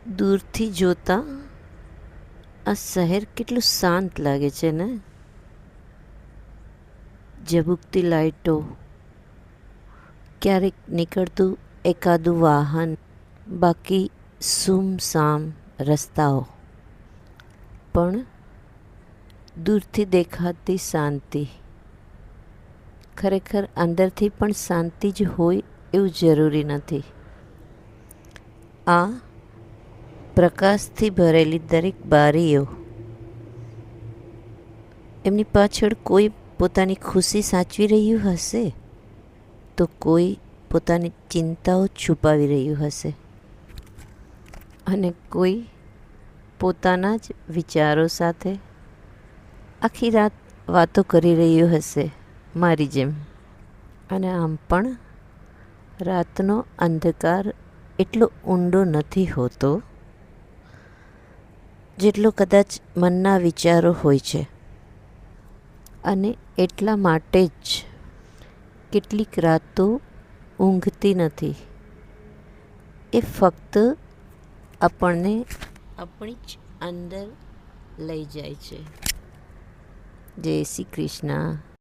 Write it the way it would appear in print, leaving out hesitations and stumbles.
દૂરથી જોતા આ શહેર કેટલું શાંત લાગે છે ને. ઝબૂકતી લાઈટો, ક્યારેક નીકળતું એકાદું વાહન, બાકી સૂમસામ રસ્તાઓ. પણ દૂરથી દેખાતી શાંતિ ખરેખર અંદરથી પણ શાંતિ જ હોય એવું જરૂરી નથી. આ પ્રકાશથી ભરેલી દરેક બારીઓ, એમની પાછળ કોઈ પોતાની ખુશી સાચવી રહ્યું હશે, તો કોઈ પોતાની ચિંતાઓ છુપાવી રહ્યું હશે, અને કોઈ પોતાના જ વિચારો સાથે આખી રાત વાતો કરી રહ્યું હશે, મારી જેમ. અને આમ પણ રાતનો અંધકાર એટલો ઊંડો નથી હોતો જેટલો કદાચ મનના વિચારો હોય છે. અને એટલા માટે જ કેટલીક રાતો ઊંઘતી નથી. એ ફક્ત આપણને આપણી જ અંદર લઈ જાય છે. જય શ્રી કૃષ્ણ.